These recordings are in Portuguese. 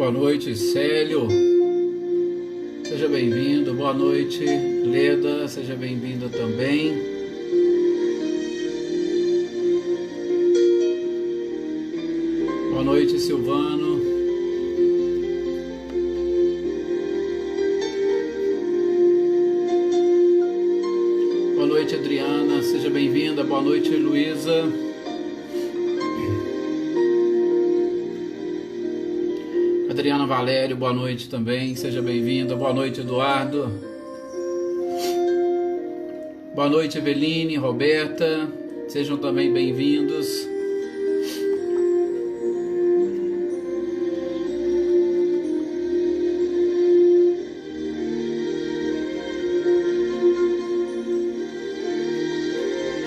Boa noite, Célio. Seja bem-vindo. Boa noite, Leda. Seja bem-vinda também. Boa noite, Silvano. Boa noite, Adriana. Seja bem-vinda. Boa noite, Luísa. Adriana Valério, boa noite também, seja bem-vinda. Boa noite, Eduardo. Boa noite, Eveline, Roberta, sejam também bem-vindos.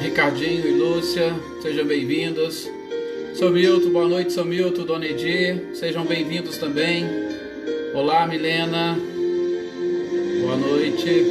Ricardinho e Lúcia, sejam bem-vindos. Sou Milton, boa noite, sou Milton, Dona Edir, sejam bem-vindos também. Olá, Milena, boa noite.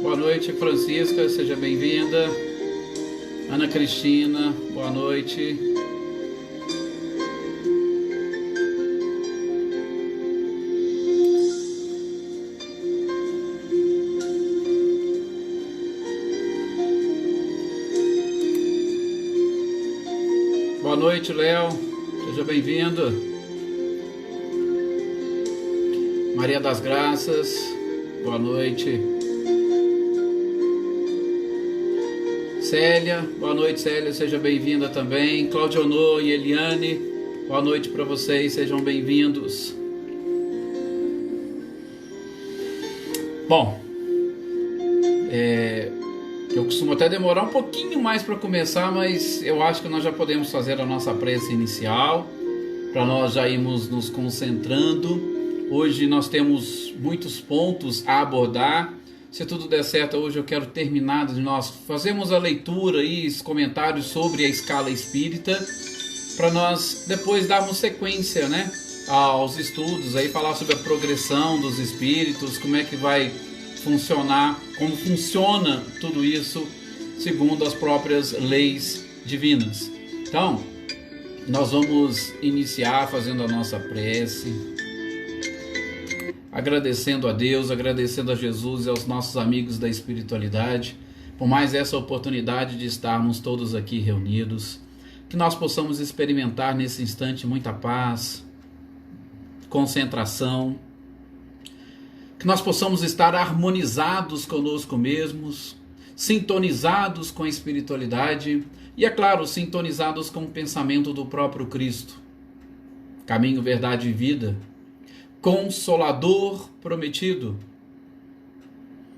Boa noite, Francisca, seja bem-vinda. Ana Cristina, boa noite. Boa noite, Léo, seja bem-vindo. Maria das Graças, boa noite. Célia, boa noite, Célia, seja bem-vinda também. Claudionô e Eliane, boa noite para vocês, sejam bem-vindos. Bom, eu costumo até demorar um pouquinho mais para começar, mas eu acho que nós já podemos fazer a nossa prece inicial, para nós já irmos nos concentrando. Hoje nós temos muitos pontos a abordar. Se tudo der certo, hoje eu quero terminar de nós fazermos a leitura e os comentários sobre a escala espírita, para nós depois darmos sequência, né, aos estudos, aí falar sobre a progressão dos espíritos, como é que vai funcionar, como funciona tudo isso segundo as próprias leis divinas. Então, nós vamos iniciar fazendo a nossa prece, agradecendo a Deus, agradecendo a Jesus e aos nossos amigos da espiritualidade, por mais essa oportunidade de estarmos todos aqui reunidos, que nós possamos experimentar nesse instante muita paz, concentração, que nós possamos estar harmonizados conosco mesmos, sintonizados com a espiritualidade e, é claro, sintonizados com o pensamento do próprio Cristo, caminho, verdade e vida, Consolador prometido,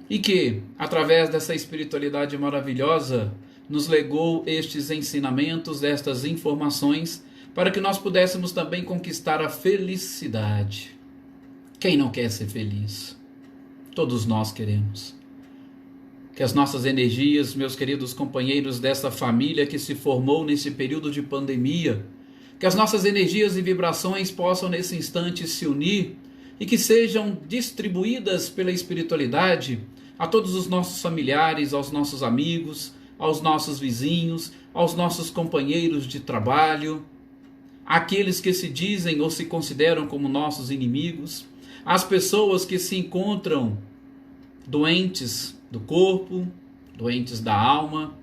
e que, através dessa espiritualidade maravilhosa, nos legou estes ensinamentos, estas informações, para que nós pudéssemos também conquistar a felicidade. Quem não quer ser feliz? Todos nós queremos. Que as nossas energias, meus queridos companheiros dessa família que se formou nesse período de pandemia, que as nossas energias e vibrações possam nesse instante se unir e que sejam distribuídas pela espiritualidade a todos os nossos familiares, aos nossos amigos, aos nossos vizinhos, aos nossos companheiros de trabalho, àqueles que se dizem ou se consideram como nossos inimigos, às pessoas que se encontram doentes do corpo, doentes da alma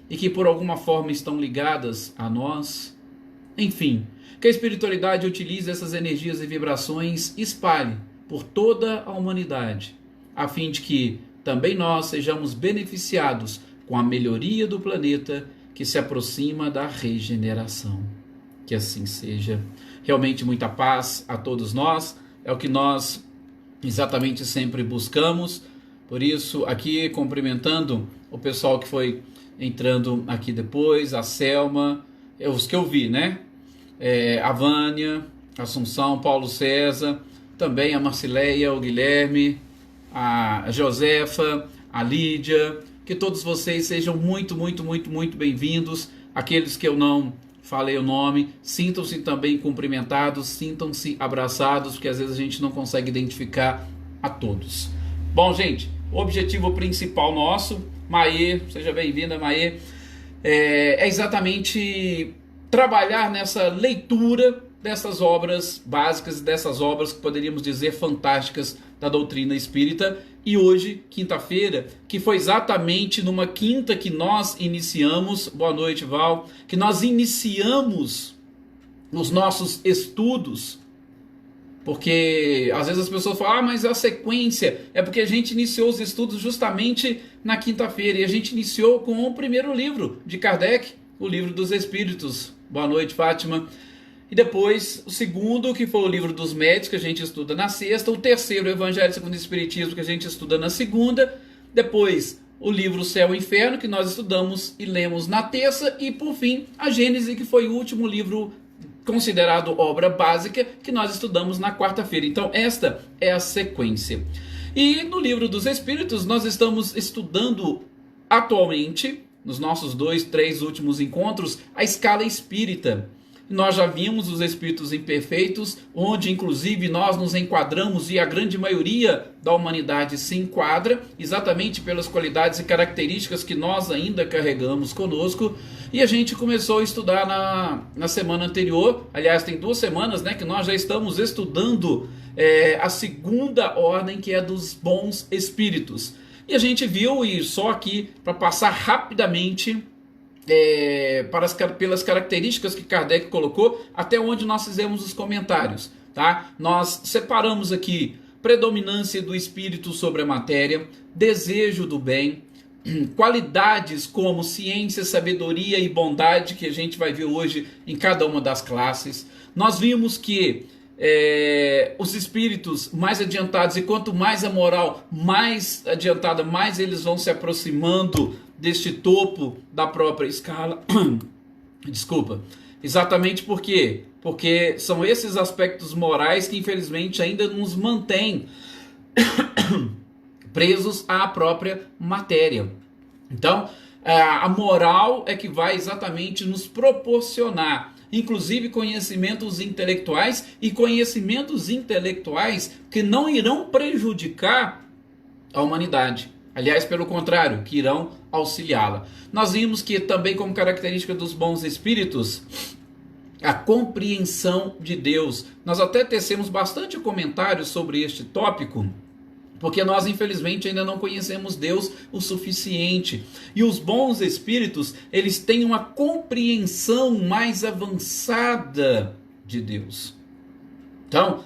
e que por alguma forma estão ligadas a nós. Enfim, que a espiritualidade utilize essas energias e vibrações e espalhe por toda a humanidade, a fim de que também nós sejamos beneficiados com a melhoria do planeta que se aproxima da regeneração. Que assim seja. Realmente muita paz a todos nós, é o que nós exatamente sempre buscamos. Por isso, aqui cumprimentando o pessoal que foi entrando aqui depois, a Selma, os que eu vi, né? A Vânia, a Assunção, Paulo César, também a Marcileia, o Guilherme, a Josefa, a Lídia, que todos vocês sejam muito bem-vindos. Aqueles que eu não falei o nome, sintam-se também cumprimentados, sintam-se abraçados, porque às vezes a gente não consegue identificar a todos. Bom, gente, o objetivo principal nosso, Maê, seja bem-vinda, Maê, é exatamente trabalhar nessa leitura dessas obras básicas, dessas obras que poderíamos dizer fantásticas da doutrina espírita. E hoje, quinta-feira, que foi exatamente numa quinta que nós iniciamos, boa noite, Val, que nós iniciamos os nossos estudos, porque às vezes as pessoas falam, mas a sequência é porque a gente iniciou os estudos justamente na quinta-feira, e a gente iniciou com o primeiro livro de Kardec, o Livro dos Espíritos. Boa noite, Fátima. E depois o segundo, que foi o Livro dos Médiuns, que a gente estuda na sexta. O terceiro, o Evangelho segundo o Espiritismo, que a gente estuda na segunda. Depois o livro Céu e Inferno, que nós estudamos e lemos na terça. E por fim, a Gênese, que foi o último livro considerado obra básica, que nós estudamos na quarta-feira. Então esta é a sequência. E no Livro dos Espíritos nós estamos estudando atualmente, nos nossos 2, 3 últimos encontros, a escala espírita. Nós já vimos os espíritos imperfeitos, onde inclusive nós nos enquadramos, e a grande maioria da humanidade se enquadra, exatamente pelas qualidades e características que nós ainda carregamos conosco. E a gente começou a estudar na semana anterior, aliás tem 2 semanas, né, que nós já estamos estudando a segunda ordem, que é dos bons espíritos. E a gente viu, e só aqui para passar rapidamente pelas características que Kardec colocou, até onde nós fizemos os comentários, tá? Nós separamos aqui predominância do espírito sobre a matéria, desejo do bem, qualidades como ciência, sabedoria e bondade, que a gente vai ver hoje em cada uma das classes. Nós vimos que os espíritos mais adiantados, e quanto mais a moral mais adiantada, mais eles vão se aproximando deste topo da própria escala. Desculpa. Exatamente por quê? Porque são esses aspectos morais que infelizmente ainda nos mantêm presos à própria matéria. Então, a moral é que vai exatamente nos proporcionar, inclusive, conhecimentos intelectuais, e conhecimentos intelectuais que não irão prejudicar a humanidade. Aliás, pelo contrário, que irão auxiliá-la. Nós vimos que também, como característica dos bons espíritos, a compreensão de Deus. Nós até tecemos bastante comentários sobre este tópico, porque nós infelizmente ainda não conhecemos Deus o suficiente. E os bons espíritos, eles têm uma compreensão mais avançada de Deus. Então,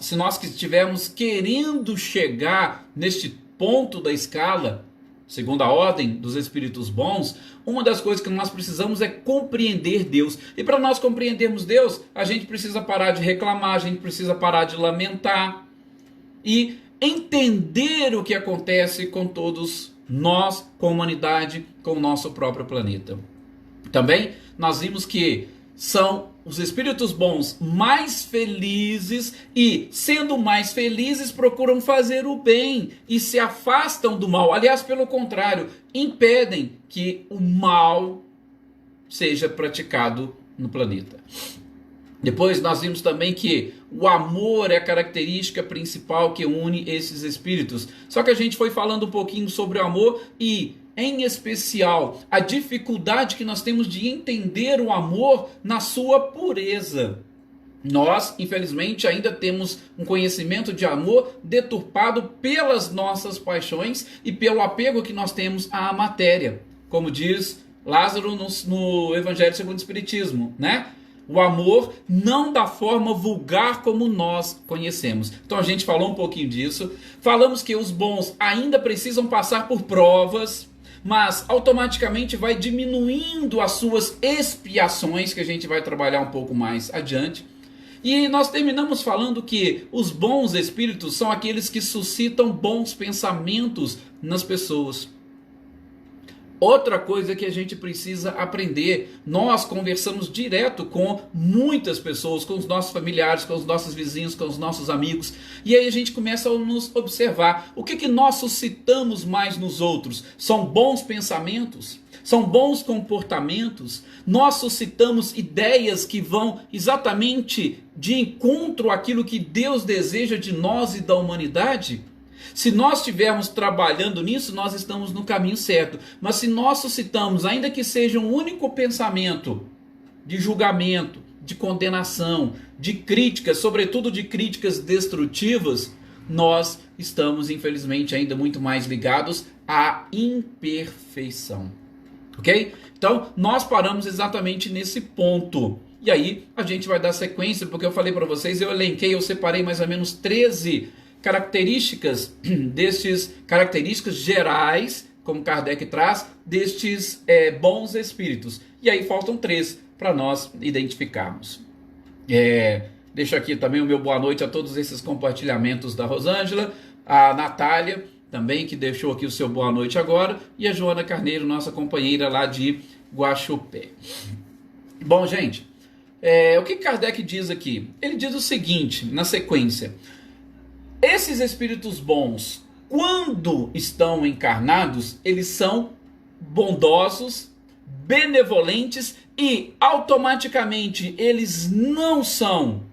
se nós que estivermos querendo chegar neste ponto da escala, segundo a ordem dos espíritos bons, uma das coisas que nós precisamos é compreender Deus. E para nós compreendermos Deus, a gente precisa parar de reclamar, a gente precisa parar de lamentar e entender o que acontece com todos nós, com a humanidade, com o nosso próprio planeta. Também nós vimos que são os espíritos bons mais felizes, e sendo mais felizes procuram fazer o bem e se afastam do mal. Aliás, pelo contrário, impedem que o mal seja praticado no planeta. Depois nós vimos também que o amor é a característica principal que une esses espíritos. Só que a gente foi falando um pouquinho sobre o amor e, em especial, a dificuldade que nós temos de entender o amor na sua pureza. Nós, infelizmente, ainda temos um conhecimento de amor deturpado pelas nossas paixões e pelo apego que nós temos à matéria. Como diz Lázaro no Evangelho segundo o Espiritismo, né? O amor não da forma vulgar como nós conhecemos. Então a gente falou um pouquinho disso. Falamos que os bons ainda precisam passar por provas, mas automaticamente vai diminuindo as suas expiações, que a gente vai trabalhar um pouco mais adiante. E nós terminamos falando que os bons espíritos são aqueles que suscitam bons pensamentos nas pessoas. Outra coisa que a gente precisa aprender, nós conversamos direto com muitas pessoas, com os nossos familiares, com os nossos vizinhos, com os nossos amigos, e aí a gente começa a nos observar o que nós suscitamos mais nos outros. São bons pensamentos? são bons comportamentos, nós suscitamos ideias que vão exatamente de encontro àquilo que Deus deseja de nós e da humanidade. Se nós estivermos trabalhando nisso, nós estamos no caminho certo. Mas se nós suscitamos, ainda que seja um único pensamento de julgamento, de condenação, de críticas, sobretudo de críticas destrutivas, nós estamos, infelizmente, ainda muito mais ligados à imperfeição. Ok? Então, nós paramos exatamente nesse ponto. E aí, a gente vai dar sequência, porque eu falei para vocês, eu separei mais ou menos 13 características características gerais, como Kardec traz, destes bons espíritos. E aí faltam 3 para nós identificarmos. Deixo aqui também o meu boa noite a todos esses compartilhamentos da Rosângela, a Natália também, que deixou aqui o seu boa noite agora, e a Joana Carneiro, nossa companheira lá de Guaxupé. Bom, gente, o que Kardec diz aqui? Ele diz o seguinte, na sequência: esses espíritos bons, quando estão encarnados, eles são bondosos, benevolentes e automaticamente eles não são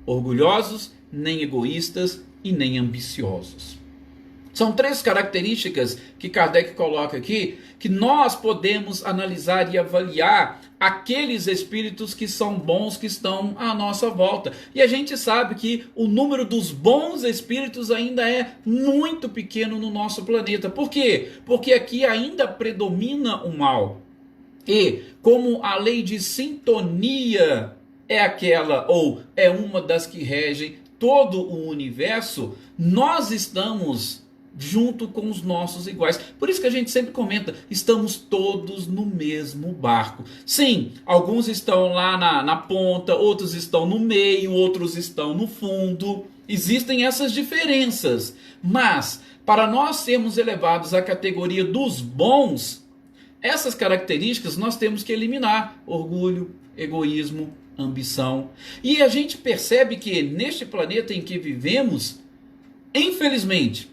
orgulhosos, nem egoístas e nem ambiciosos. São 3 características que Kardec coloca aqui, que nós podemos analisar e avaliar aqueles espíritos que são bons, que estão à nossa volta. E a gente sabe que o número dos bons espíritos ainda é muito pequeno no nosso planeta. Por quê? Porque aqui ainda predomina o mal. E como a lei de sintonia é aquela, ou é uma das que regem todo o universo, nós estamos junto com os nossos iguais. Por isso que a gente sempre comenta, estamos todos no mesmo barco. Sim, alguns estão lá na ponta, outros estão no meio, outros estão no fundo. Existem essas diferenças. Mas, para nós sermos elevados à categoria dos bons, essas características nós temos que eliminar: orgulho, egoísmo, ambição. E a gente percebe que neste planeta em que vivemos, infelizmente,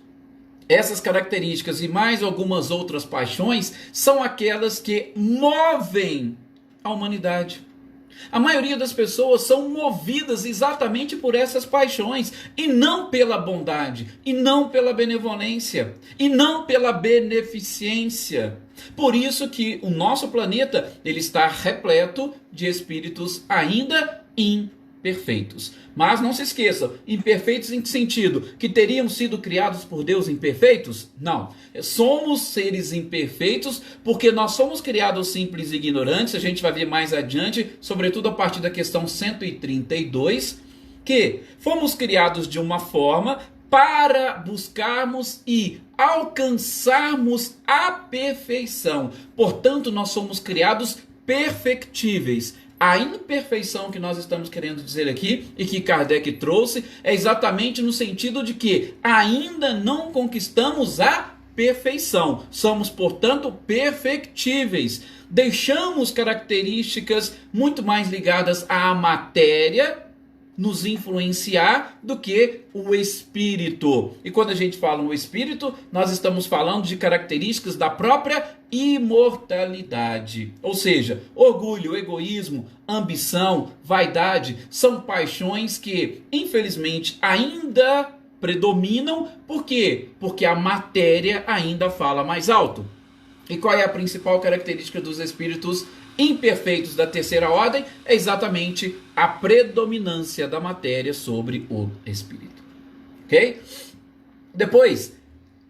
essas características e mais algumas outras paixões são aquelas que movem a humanidade. A maioria das pessoas são movidas exatamente por essas paixões, e não pela bondade, e não pela benevolência, e não pela beneficência. Por isso que o nosso planeta ele está repleto de espíritos ainda imperfeitos. Mas não se esqueça, imperfeitos em que sentido? Que teriam sido criados por Deus imperfeitos? Não. Somos seres imperfeitos porque nós somos criados simples e ignorantes. A gente vai ver mais adiante, sobretudo a partir da questão 132, que fomos criados de uma forma para buscarmos e alcançarmos a perfeição. Portanto, nós somos criados perfectíveis. A imperfeição que nós estamos querendo dizer aqui, e que Kardec trouxe, é exatamente no sentido de que ainda não conquistamos a perfeição. Somos, portanto, perfectíveis. Deixamos características muito mais ligadas à matéria nos influenciar do que o espírito. E quando a gente fala no espírito, nós estamos falando de características da própria imortalidade. Ou seja, orgulho, egoísmo, ambição, vaidade são paixões que, infelizmente, ainda predominam. Por quê? Porque a matéria ainda fala mais alto. E qual é a principal característica dos espíritos imperfeitos da terceira ordem? É exatamente a predominância da matéria sobre o espírito. Ok? Depois,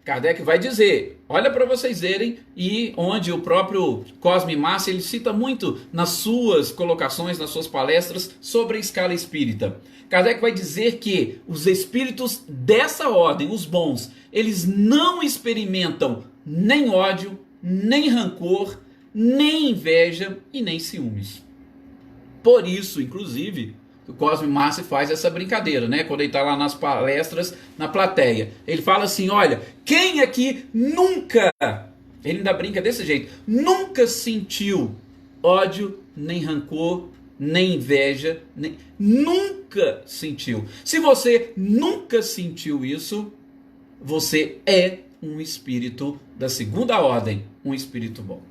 Kardec vai dizer, olha para vocês verem, e onde o próprio Cosme Massa ele cita muito nas suas colocações, nas suas palestras sobre a escala espírita. Kardec vai dizer que os espíritos dessa ordem, os bons, eles não experimentam nem ódio, nem rancor, nem inveja e nem ciúmes. Por isso, inclusive, o Cosme Massa faz essa brincadeira, né? Quando ele está lá nas palestras, na plateia. Ele fala assim, olha, quem aqui nunca, ele ainda brinca desse jeito, nunca sentiu ódio, nem rancor, nem inveja, nunca sentiu. Se você nunca sentiu isso, você é um espírito da segunda ordem, um espírito bom.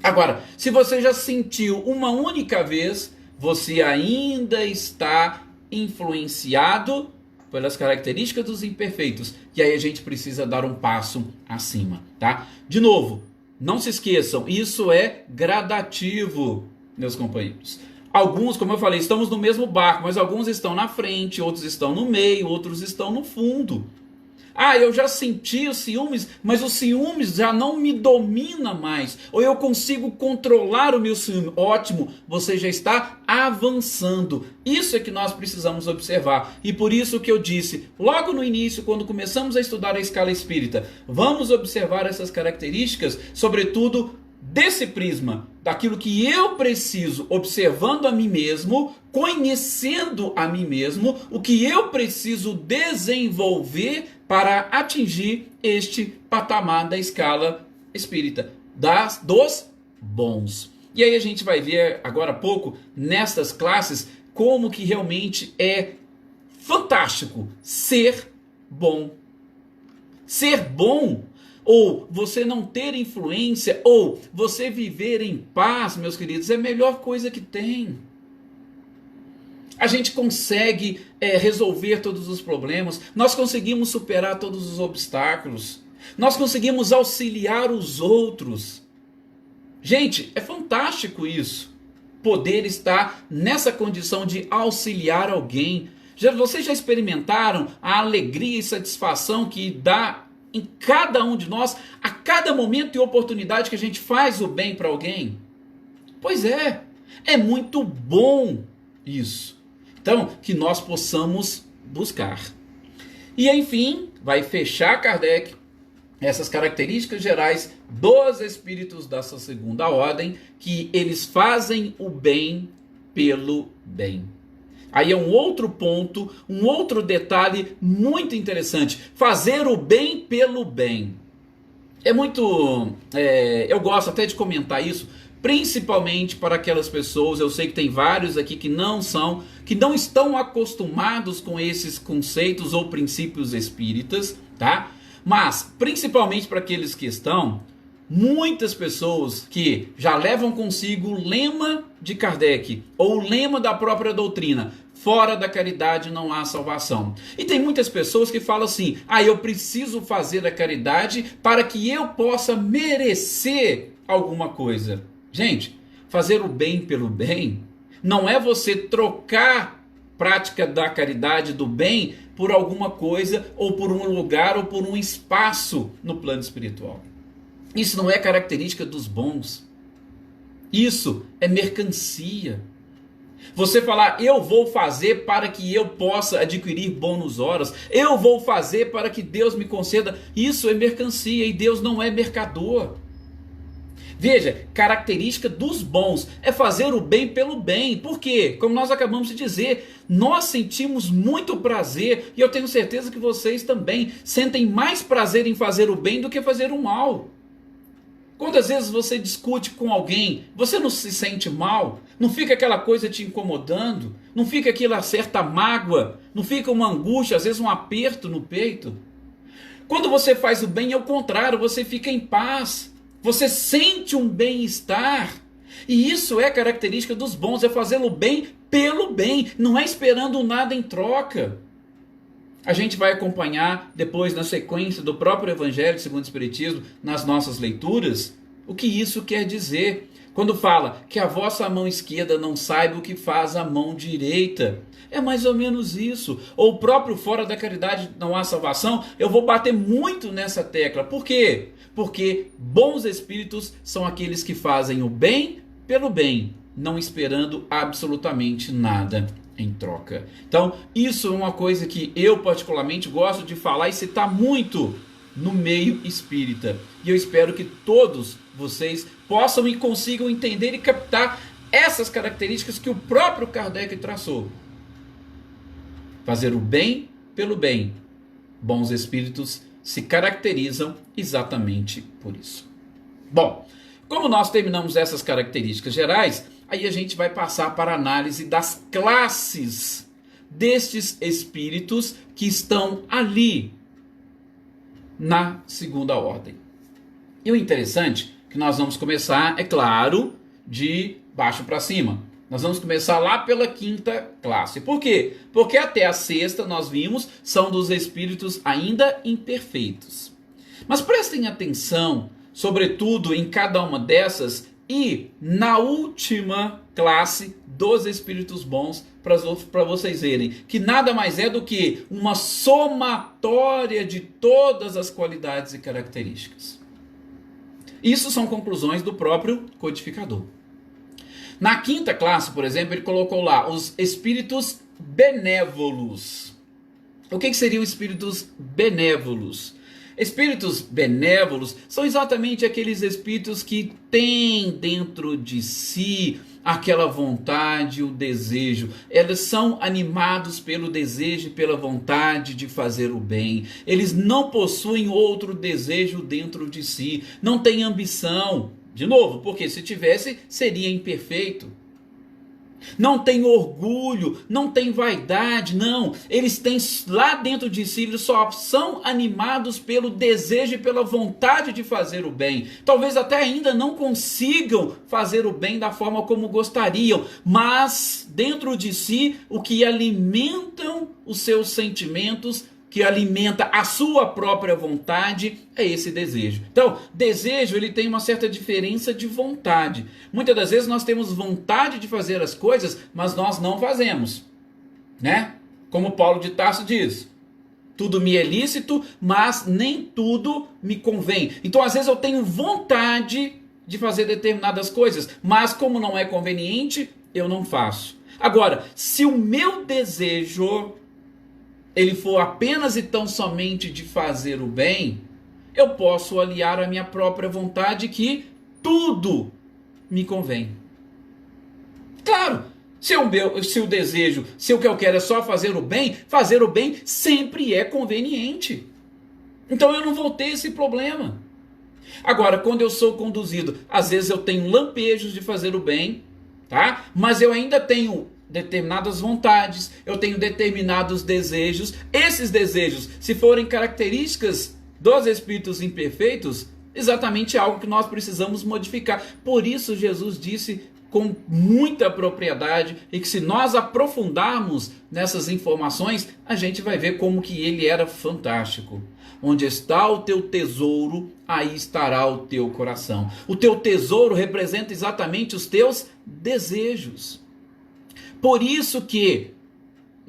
Agora, se você já sentiu uma única vez, você ainda está influenciado pelas características dos imperfeitos. E aí a gente precisa dar um passo acima, tá? De novo, não se esqueçam, isso é gradativo, meus companheiros. Alguns, como eu falei, estamos no mesmo barco, mas alguns estão na frente, outros estão no meio, outros estão no fundo. Ah, eu já senti os ciúmes, mas o ciúmes já não me domina mais. Ou eu consigo controlar o meu ciúme. Ótimo, você já está avançando. Isso é que nós precisamos observar. E por isso que eu disse, logo no início, quando começamos a estudar a escala espírita, vamos observar essas características, sobretudo desse prisma, daquilo que eu preciso, observando a mim mesmo, conhecendo a mim mesmo, o que eu preciso desenvolver para atingir este patamar da escala espírita, dos bons. E aí a gente vai ver agora há pouco, nestas classes, como que realmente é fantástico ser bom. Ser bom, ou você não ter influência, ou você viver em paz, meus queridos, é a melhor coisa que tem. A gente consegue resolver todos os problemas, nós conseguimos superar todos os obstáculos, nós conseguimos auxiliar os outros. Gente, é fantástico isso, poder estar nessa condição de auxiliar alguém. Vocês já experimentaram a alegria e satisfação que dá em cada um de nós, a cada momento e oportunidade que a gente faz o bem para alguém? Pois é muito bom isso. Então, que nós possamos buscar. E enfim, vai fechar Kardec essas características gerais dos espíritos dessa segunda ordem, que eles fazem o bem pelo bem. Aí é um outro ponto, um outro detalhe muito interessante. Fazer o bem pelo bem. É muito... eu gosto até de comentar isso, principalmente para aquelas pessoas, eu sei que tem vários aqui que não estão acostumados com esses conceitos ou princípios espíritas, tá? Mas, principalmente para aqueles que estão, muitas pessoas que já levam consigo o lema de Kardec, ou o lema da própria doutrina, fora da caridade não há salvação. E tem muitas pessoas que falam assim, eu preciso fazer a caridade para que eu possa merecer alguma coisa. Gente, fazer o bem pelo bem não é você trocar prática da caridade do bem por alguma coisa, ou por um lugar, ou por um espaço no plano espiritual. Isso não é característica dos bons. Isso é mercancia. Você falar, eu vou fazer para que eu possa adquirir bônus horas, eu vou fazer para que Deus me conceda, isso é mercancia e Deus não é mercador. Veja, característica dos bons é fazer o bem pelo bem. Por quê? Como nós acabamos de dizer, nós sentimos muito prazer, e eu tenho certeza que vocês também sentem mais prazer em fazer o bem do que fazer o mal. Quantas vezes você discute com alguém, você não se sente mal? Não fica aquela coisa te incomodando? Não fica aquela certa mágoa? Não fica uma angústia, às vezes um aperto no peito? Quando você faz o bem, é o contrário, você fica em paz. Você sente um bem-estar. E isso é característica dos bons, é fazer o bem pelo bem, não é esperando nada em troca. A gente vai acompanhar depois na sequência do próprio Evangelho segundo o Espiritismo, nas nossas leituras, o que isso quer dizer. Quando fala que a vossa mão esquerda não saiba o que faz a mão direita. É mais ou menos isso. Ou o próprio fora da caridade não há salvação, eu vou bater muito nessa tecla. Por quê? Porque bons espíritos são aqueles que fazem o bem pelo bem, não esperando absolutamente nada em troca. Então, isso é uma coisa que eu particularmente gosto de falar e citar muito no meio espírita. E eu espero que todos vocês possam e consigam entender e captar essas características que o próprio Kardec traçou. Fazer o bem pelo bem. Bons espíritos se caracterizam exatamente por isso. Bom, como nós terminamos essas características gerais, aí a gente vai passar para a análise das classes destes espíritos que estão ali na segunda ordem. E o interessante é que nós vamos começar, é claro, de baixo para cima. Nós vamos começar lá pela quinta classe. Por quê? Porque até a sexta, nós vimos, são dos espíritos ainda imperfeitos. Mas prestem atenção, sobretudo em cada uma dessas e na última classe dos espíritos bons, para vocês verem que nada mais é do que uma somatória de todas as qualidades e características. Isso são conclusões do próprio codificador. Na quinta classe, por exemplo, ele colocou lá os espíritos benévolos. O que seriam espíritos benévolos? Espíritos benévolos são exatamente aqueles espíritos que têm dentro de si aquela vontade, o desejo. Eles são animados pelo desejo e pela vontade de fazer o bem. Eles não possuem outro desejo dentro de si. Não têm ambição. De novo, porque se tivesse, seria imperfeito. Não tem orgulho, não tem vaidade, não. Eles têm lá dentro de si, eles só são animados pelo desejo e pela vontade de fazer o bem. Talvez até ainda não consigam fazer o bem da forma como gostariam, mas dentro de si, o que alimentam os seus sentimentos, que alimenta a sua própria vontade, é esse desejo. Então, desejo, ele tem uma certa diferença de vontade. Muitas das vezes nós temos vontade de fazer as coisas, mas nós não fazemos, né? Como Paulo de Tarso diz, tudo me é lícito, mas nem tudo me convém. Então, às vezes eu tenho vontade de fazer determinadas coisas, mas como não é conveniente, eu não faço. Agora, se o meu desejo ele for apenas e tão somente de fazer o bem, eu posso aliar a minha própria vontade que tudo me convém. Claro, se o desejo, se o que eu quero é só fazer o bem sempre é conveniente. Então eu não vou ter esse problema. Agora, quando eu sou conduzido, às vezes eu tenho lampejos de fazer o bem, tá? Mas eu ainda tenho determinadas vontades, eu tenho determinados desejos. Esses desejos, se forem características dos espíritos imperfeitos, exatamente algo que nós precisamos modificar. Por isso Jesus disse com muita propriedade, e que se nós aprofundarmos nessas informações, a gente vai ver como que ele era fantástico. Onde está o teu tesouro, aí estará o teu coração. O teu tesouro representa exatamente os teus desejos. Por isso que,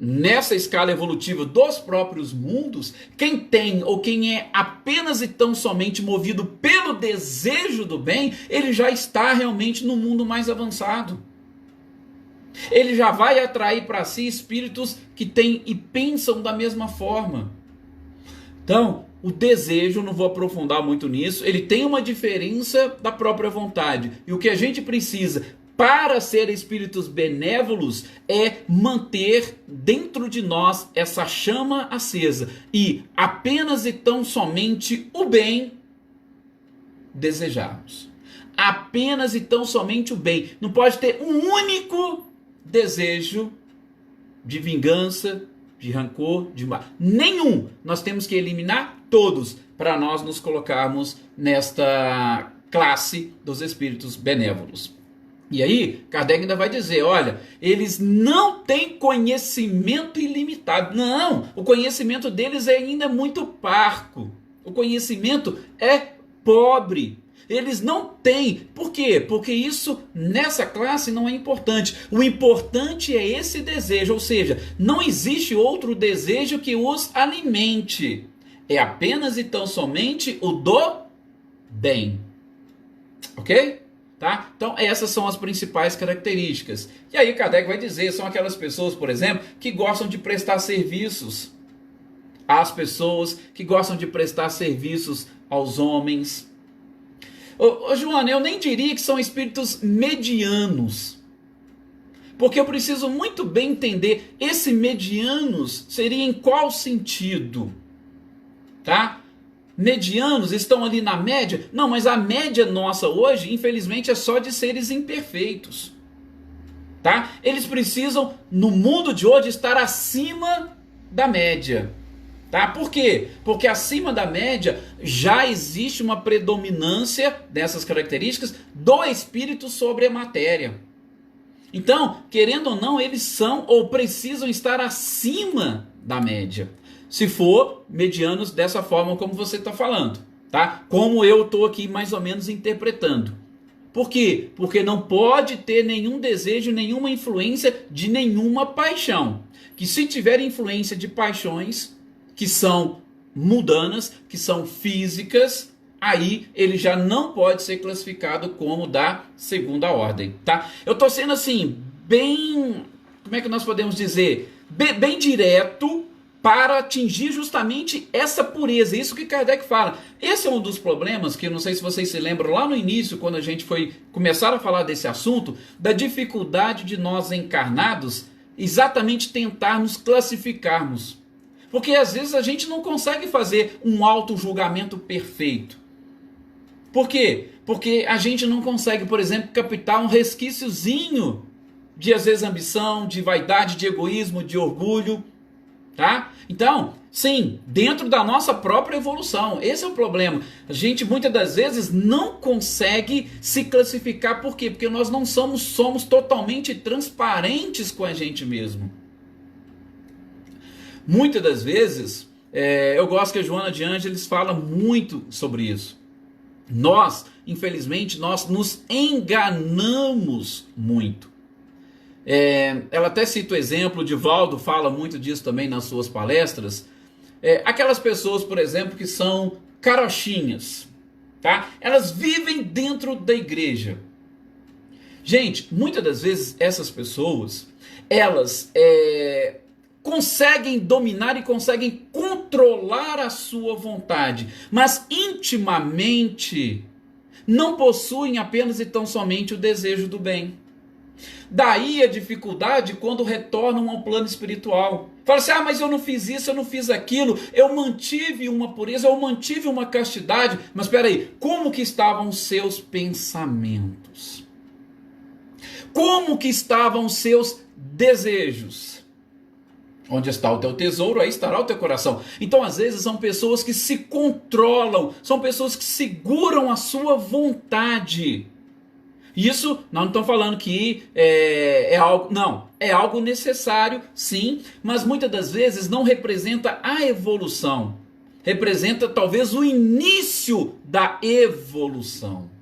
nessa escala evolutiva dos próprios mundos, quem tem ou quem é apenas e tão somente movido pelo desejo do bem, ele já está realmente no mundo mais avançado. Ele já vai atrair para si espíritos que têm e pensam da mesma forma. Então, o desejo, não vou aprofundar muito nisso, ele tem uma diferença da própria vontade. E o que a gente precisa para ser espíritos benévolos é manter dentro de nós essa chama acesa e apenas e tão somente o bem desejarmos. Apenas e tão somente o bem. Não pode ter um único desejo de vingança, de rancor, de mal. Nenhum. Nós temos que eliminar todos para nós nos colocarmos nesta classe dos espíritos benévolos. E aí, Kardec ainda vai dizer, olha, eles não têm conhecimento ilimitado. Não, o conhecimento deles é ainda muito parco. O conhecimento é pobre. Eles não têm. Por quê? Porque isso, nessa classe, não é importante. O importante é esse desejo, ou seja, não existe outro desejo que os alimente. É apenas e tão somente o do bem. Ok? Tá? Então essas são as principais características. E aí Kardec vai dizer, são aquelas pessoas, por exemplo, que gostam de prestar serviços às pessoas, que gostam de prestar serviços aos homens. Ô Joana, eu nem diria que são espíritos medianos, porque eu preciso muito bem entender esse medianos seria em qual sentido, tá? Medianos estão ali na média? Não, mas a média nossa hoje, infelizmente, é só de seres imperfeitos. Tá? Eles precisam, no mundo de hoje, estar acima da média. Tá? Por quê? Porque acima da média já existe uma predominância dessas características do espírito sobre a matéria. Então, querendo ou não, eles são ou precisam estar acima da média. Se for medianos dessa forma como você está falando, tá? Como eu estou aqui mais ou menos interpretando. Por quê? Porque não pode ter nenhum desejo, nenhuma influência de nenhuma paixão. Que se tiver influência de paixões que são mundanas, que são físicas, aí ele já não pode ser classificado como da segunda ordem, tá? Eu estou sendo assim, bem, como é que nós podemos dizer? Bem direto para atingir justamente essa pureza, isso que Kardec fala. Esse é um dos problemas que eu não sei se vocês se lembram lá no início, quando a gente foi começar a falar desse assunto, da dificuldade de nós encarnados exatamente tentarmos classificarmos. Porque às vezes a gente não consegue fazer um auto-julgamento perfeito. Por quê? Porque a gente não consegue, por exemplo, captar um resquíciozinho de, às vezes, ambição, de vaidade, de egoísmo, de orgulho. Tá? Então, sim, dentro da nossa própria evolução. Esse é o problema. A gente, muitas das vezes, não consegue se classificar. Por quê? Porque nós não somos totalmente transparentes com a gente mesmo. Muitas das vezes, eu gosto que a Joana de Ângeles fala muito sobre isso. Nós, infelizmente, nós nos enganamos muito. Ela até cita o exemplo, o Divaldo fala muito disso também nas suas palestras. Aquelas pessoas, por exemplo, que são carochinhas, tá? Elas vivem dentro da igreja. Gente, muitas das vezes essas pessoas, elas conseguem dominar e conseguem controlar a sua vontade, mas intimamente não possuem apenas e tão somente o desejo do bem. Daí a dificuldade quando retornam ao plano espiritual. Fala assim, mas eu não fiz isso, eu não fiz aquilo, eu mantive uma pureza, eu mantive uma castidade, mas espera aí, como que estavam os seus pensamentos? Como que estavam os seus desejos? Onde está o teu tesouro, aí estará o teu coração. Então, às vezes, são pessoas que se controlam, são pessoas que seguram a sua vontade. Isso, nós não estamos falando que é algo... Não, é algo necessário, sim, mas muitas das vezes não representa a evolução. Representa, talvez, o início da evolução.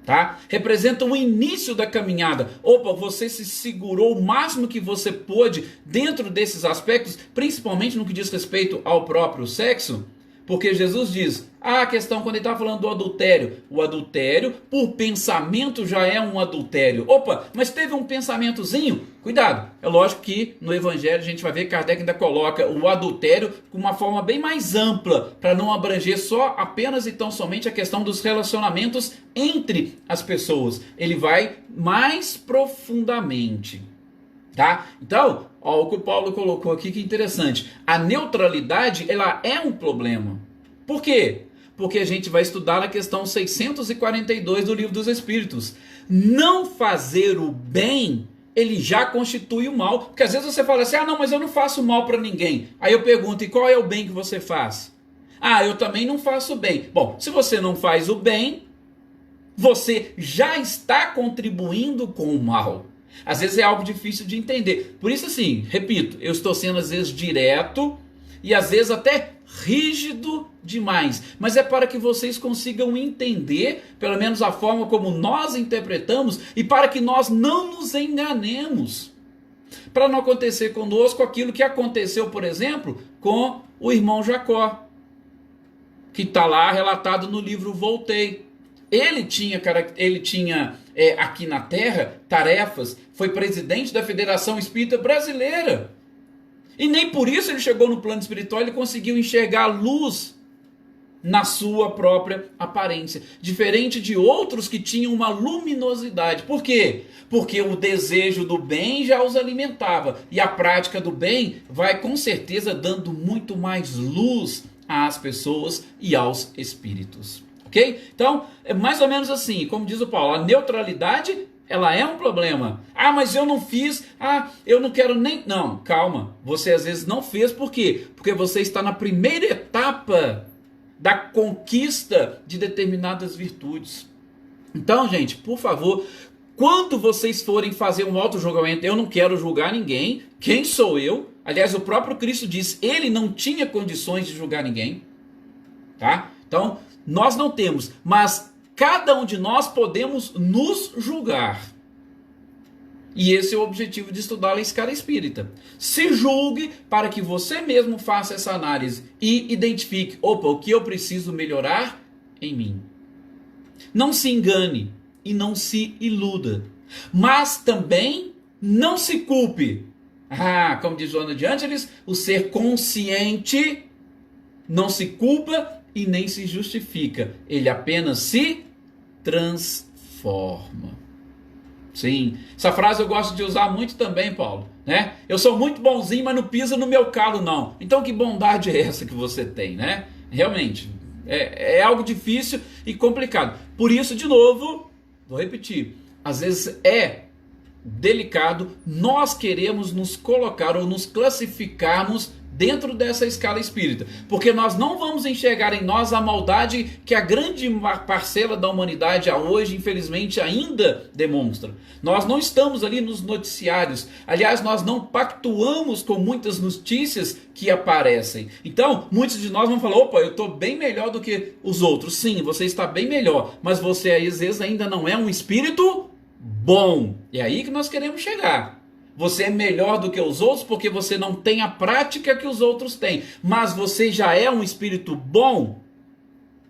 Tá? Representa o início da caminhada. Opa, você se segurou o máximo que você pôde dentro desses aspectos, principalmente no que diz respeito ao próprio sexo, porque Jesus diz, a questão quando ele está falando do adultério, o adultério por pensamento já é um adultério. Opa, mas teve um pensamentozinho? Cuidado, é lógico que no Evangelho a gente vai ver que Kardec ainda coloca o adultério com uma forma bem mais ampla, para não abranger só apenas e tão somente a questão dos relacionamentos entre as pessoas. Ele vai mais profundamente. Tá? Então, o que o Paulo colocou aqui que é interessante. A neutralidade, ela é um problema. Por quê? Porque a gente vai estudar na questão 642 do Livro dos Espíritos. Não fazer o bem, ele já constitui o mal. Porque às vezes você fala assim, não, mas eu não faço mal para ninguém. Aí eu pergunto, e qual é o bem que você faz? Eu também não faço bem. Bom, se você não faz o bem, você já está contribuindo com o mal. Às vezes é algo difícil de entender. Por isso, assim, repito, eu estou sendo às vezes direto e às vezes até rígido demais. Mas é para que vocês consigam entender, pelo menos a forma como nós interpretamos, e para que nós não nos enganemos. Para não acontecer conosco aquilo que aconteceu, por exemplo, com o irmão Jacó, que está lá relatado no livro Voltei. Ele tinha aqui na Terra tarefas, foi presidente da Federação Espírita Brasileira. E nem por isso ele chegou no plano espiritual, ele conseguiu enxergar a luz na sua própria aparência. Diferente de outros que tinham uma luminosidade. Por quê? Porque o desejo do bem já os alimentava. E a prática do bem vai com certeza dando muito mais luz às pessoas e aos espíritos. Ok? Então, é mais ou menos assim, como diz o Paulo, a neutralidade Ela é um problema. Ah, mas eu não fiz. Ah, eu não quero nem... Não, calma. Você às vezes não fez, por quê? Porque você está na primeira etapa da conquista de determinadas virtudes. Então, gente, por favor, quando vocês forem fazer um auto-julgamento, eu não quero julgar ninguém. Quem sou eu? Aliás, o próprio Cristo diz, ele não tinha condições de julgar ninguém. Tá? Então, nós não temos, mas cada um de nós podemos nos julgar. E esse é o objetivo de estudar a escala espírita. Se julgue para que você mesmo faça essa análise e identifique, opa, o que eu preciso melhorar em mim. Não se engane e não se iluda. Mas também não se culpe. Ah, como diz Joana de Ângeles, o ser consciente não se culpa e nem se justifica. Ele apenas se transforma. Sim, essa frase eu gosto de usar muito também, Paulo, né? Eu sou muito bonzinho, mas não pisa no meu calo, não. Então que bondade é essa que você tem, né? Realmente, é algo difícil e complicado. Por isso, de novo, vou repetir, às vezes é delicado nós queremos nos colocar ou nos classificarmos dentro dessa escala espírita, porque nós não vamos enxergar em nós a maldade que a grande parcela da humanidade a hoje, infelizmente, ainda demonstra. Nós não estamos ali nos noticiários, aliás, nós não pactuamos com muitas notícias que aparecem. Então, muitos de nós vão falar, opa, eu estou bem melhor do que os outros. Sim, você está bem melhor, mas você às vezes ainda não é um espírito bom. É aí que nós queremos chegar. Você é melhor do que os outros porque você não tem a prática que os outros têm. Mas você já é um espírito bom?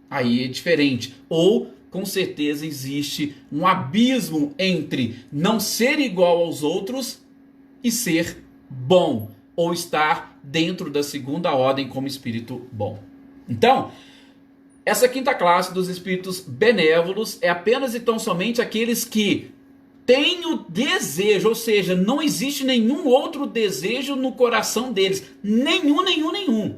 Aí é diferente. Ou, com certeza, existe um abismo entre não ser igual aos outros e ser bom. Ou estar dentro da segunda ordem como espírito bom. Então, essa quinta classe dos espíritos benévolos é apenas e tão somente aqueles que tem o desejo, ou seja, não existe nenhum outro desejo no coração deles. Nenhum.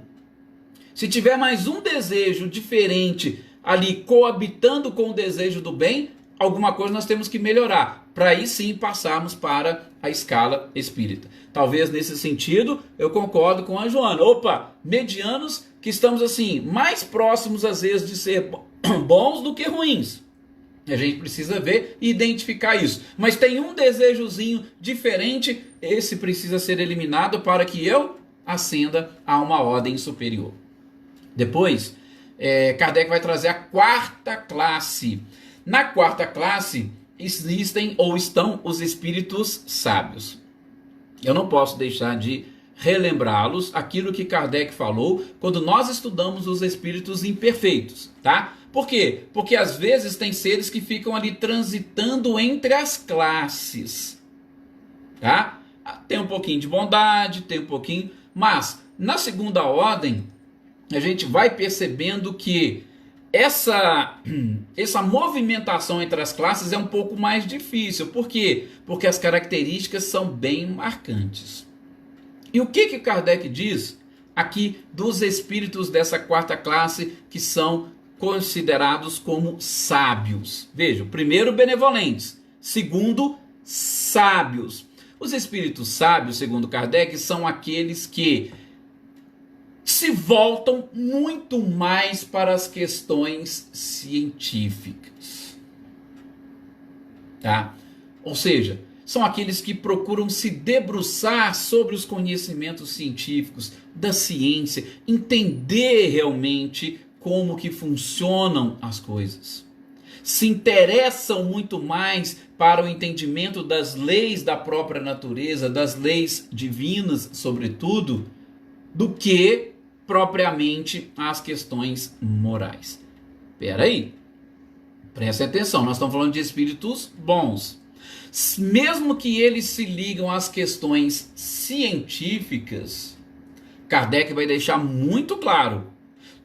Se tiver mais um desejo diferente ali coabitando com o desejo do bem, alguma coisa nós temos que melhorar. Para aí sim passarmos para a escala espírita. Talvez nesse sentido eu concordo com a Joana. Opa, medianos que estamos assim, mais próximos às vezes de ser bons do que ruins. A gente precisa ver e identificar isso. Mas tem um desejozinho diferente, esse precisa ser eliminado para que eu ascenda a uma ordem superior. Depois, Kardec vai trazer a quarta classe. Na quarta classe existem ou estão os espíritos sábios. Eu não posso deixar de relembrá-los aquilo que Kardec falou quando nós estudamos os espíritos imperfeitos, tá? Por quê? Porque às vezes tem seres que ficam ali transitando entre as classes, tá? Tem um pouquinho de bondade, tem um pouquinho, mas na segunda ordem a gente vai percebendo que essa movimentação entre as classes é um pouco mais difícil. Por quê? Porque as características são bem marcantes. E o que Kardec diz aqui dos espíritos dessa quarta classe que são considerados como sábios? Veja, primeiro, benevolentes. Segundo, sábios. Os espíritos sábios, segundo Kardec, são aqueles que se voltam muito mais para as questões científicas. Tá? Ou seja, são aqueles que procuram se debruçar sobre os conhecimentos científicos da ciência, entender realmente como que funcionam as coisas. Se interessam muito mais para o entendimento das leis da própria natureza, das leis divinas, sobretudo, do que propriamente as questões morais. Espera aí, preste atenção, nós estamos falando de espíritos bons. Mesmo que eles se ligam às questões científicas, Kardec vai deixar muito claro,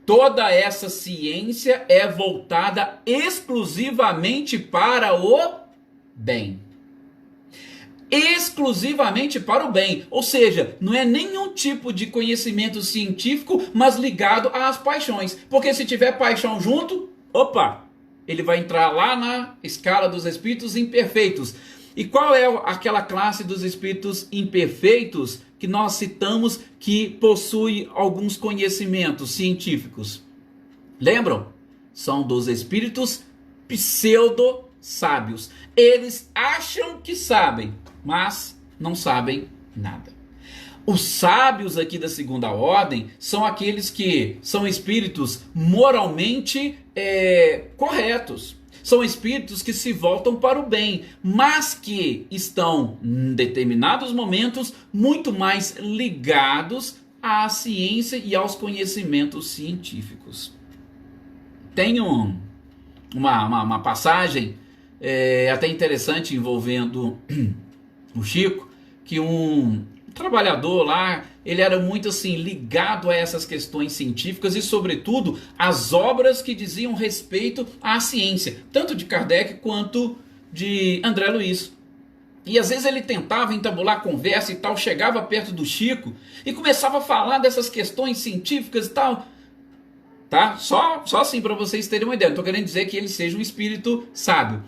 toda essa ciência é voltada exclusivamente para o bem. Exclusivamente para o bem. Ou seja, não é nenhum tipo de conhecimento científico, mas ligado às paixões. Porque se tiver paixão junto, opa, ele vai entrar lá na escala dos espíritos imperfeitos. E qual é aquela classe dos espíritos imperfeitos que nós citamos que possui alguns conhecimentos científicos? Lembram? São dos espíritos pseudo-sábios. Eles acham que sabem, mas não sabem nada. Os sábios aqui da segunda ordem são aqueles que são espíritos moralmente corretos. São espíritos que se voltam para o bem, mas que estão, em determinados momentos, muito mais ligados à ciência e aos conhecimentos científicos. Tem uma passagem até interessante envolvendo o Chico, que um trabalhador lá, ele era muito assim ligado a essas questões científicas e sobretudo as obras que diziam respeito à ciência, tanto de Kardec quanto de André Luiz. E às vezes ele tentava entabular conversa e tal, chegava perto do Chico e começava a falar dessas questões científicas e tal, tá? Só assim para vocês terem uma ideia. Não estou querendo dizer que ele seja um espírito sábio,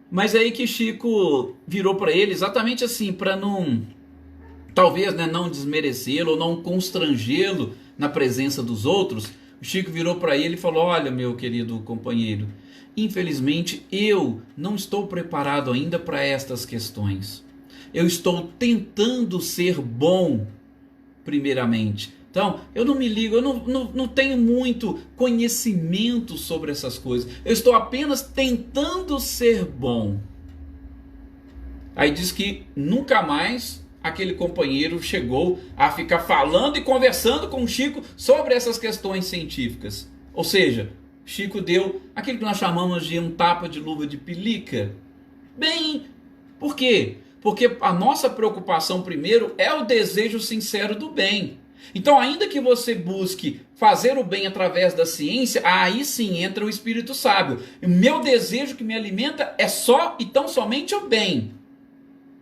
mas aí que Chico virou para ele exatamente assim, para talvez não desmerecê-lo ou não constrangê-lo na presença dos outros. O Chico virou para ele e falou: olha, meu querido companheiro, infelizmente eu não estou preparado ainda para estas questões. Eu estou tentando ser bom, primeiramente. Então, eu não me ligo, eu não tenho muito conhecimento sobre essas coisas. Eu estou apenas tentando ser bom. Aí diz que nunca mais aquele companheiro chegou a ficar falando e conversando com o Chico sobre essas questões científicas. Ou seja, Chico deu aquilo que nós chamamos de um tapa de luva de pelica. Bem, por quê? Porque a nossa preocupação primeiro é o desejo sincero do bem. Então, ainda que você busque fazer o bem através da ciência, aí sim entra o espírito sábio. O meu desejo que me alimenta é só e tão somente o bem.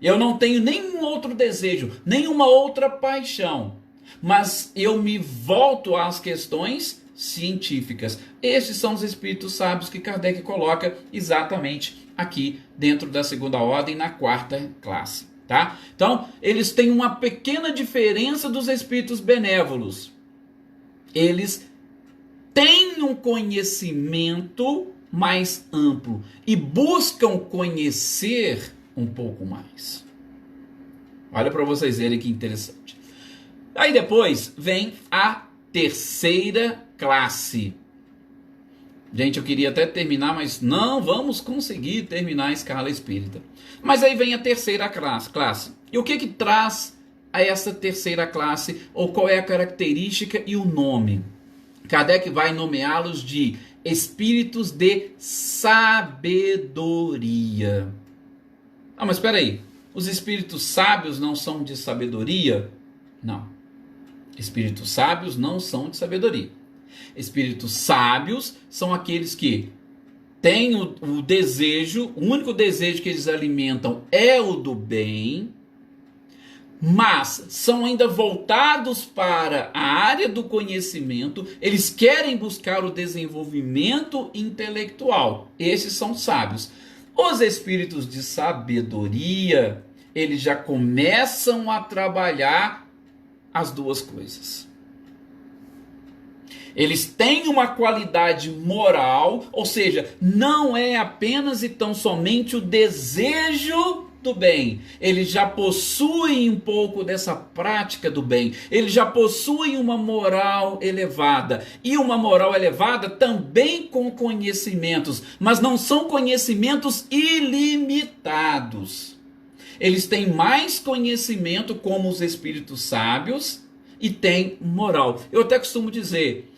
Eu não tenho nenhum outro desejo, nenhuma outra paixão, mas eu me volto às questões científicas. Esses são os espíritos sábios que Kardec coloca exatamente aqui dentro da segunda ordem, na quarta classe. Tá? Então, eles têm uma pequena diferença dos espíritos benévolos. Eles têm um conhecimento mais amplo e buscam conhecer um pouco mais. Olha para vocês verem que interessante. Aí depois vem a terceira classe. Gente, eu queria até terminar, mas não vamos conseguir terminar a escala espírita. Mas aí vem a terceira classe. E o que traz a essa terceira classe? Ou qual é a característica e o nome? Kardec vai nomeá-los de espíritos de sabedoria. Ah, mas espera aí. Os espíritos sábios não são de sabedoria? Não. Espíritos sábios não são de sabedoria. Espíritos sábios são aqueles que têm o desejo, o único desejo que eles alimentam é o do bem, mas são ainda voltados para a área do conhecimento, eles querem buscar o desenvolvimento intelectual. Esses são sábios. Os espíritos de sabedoria, eles já começam a trabalhar as duas coisas. Eles têm uma qualidade moral, ou seja, não é apenas e tão somente o desejo do bem. Eles já possuem um pouco dessa prática do bem. Eles já possuem uma moral elevada. E uma moral elevada também com conhecimentos, mas não são conhecimentos ilimitados. Eles têm mais conhecimento como os espíritos sábios e têm moral. Eu até costumo dizer,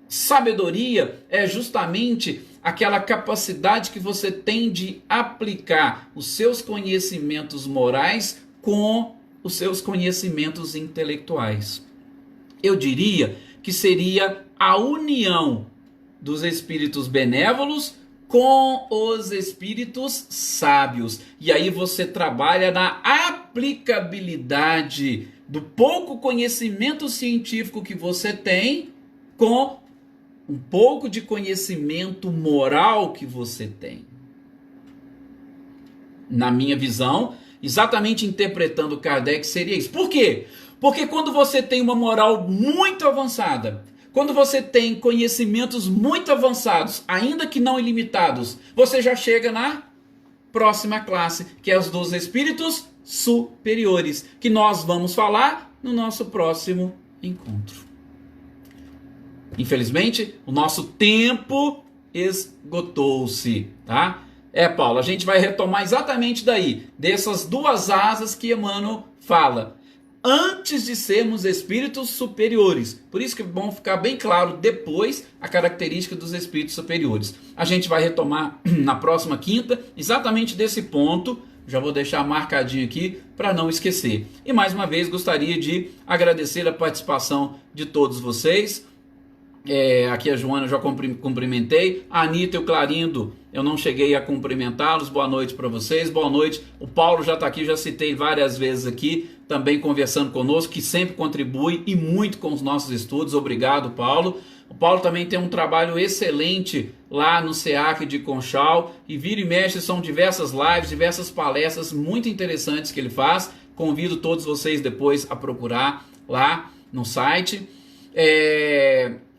sabedoria é justamente aquela capacidade que você tem de aplicar os seus conhecimentos morais com os seus conhecimentos intelectuais. Eu diria que seria a união dos espíritos benévolos com os espíritos sábios. E aí você trabalha na aplicabilidade do pouco conhecimento científico que você tem com um pouco de conhecimento moral que você tem. Na minha visão, exatamente interpretando Kardec, seria isso. Por quê? Porque quando você tem uma moral muito avançada, quando você tem conhecimentos muito avançados, ainda que não ilimitados, você já chega na próxima classe, que é os dos espíritos superiores, que nós vamos falar no nosso próximo encontro. Infelizmente, o nosso tempo esgotou-se, tá? Paulo, a gente vai retomar exatamente daí, dessas duas asas que Emmanuel fala, antes de sermos espíritos superiores. Por isso que é bom ficar bem claro depois a característica dos espíritos superiores. A gente vai retomar na próxima quinta, exatamente desse ponto, já vou deixar marcadinho aqui para não esquecer. E mais uma vez gostaria de agradecer a participação de todos vocês. Aqui a Joana eu já cumprimentei, a Anitta e o Clarindo eu não cheguei a cumprimentá-los. Boa noite para vocês, boa noite. O Paulo já está aqui, já citei várias vezes aqui, também conversando conosco, que sempre contribui e muito com os nossos estudos. Obrigado, Paulo. O Paulo também tem um trabalho excelente lá no SEAC de Conchal, e vira e mexe são diversas lives, diversas palestras muito interessantes que ele faz. Convido todos vocês depois a procurar lá no site.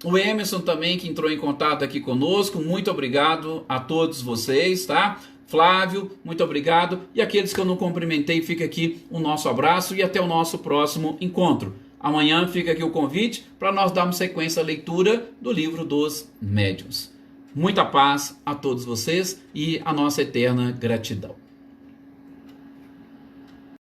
O Emerson também, que entrou em contato aqui conosco, muito obrigado a todos vocês, tá? Flávio, muito obrigado. E aqueles que eu não cumprimentei, fica aqui o nosso abraço e até o nosso próximo encontro. Amanhã fica aqui o convite para nós darmos sequência à leitura do Livro dos Médiuns. Muita paz a todos vocês e a nossa eterna gratidão.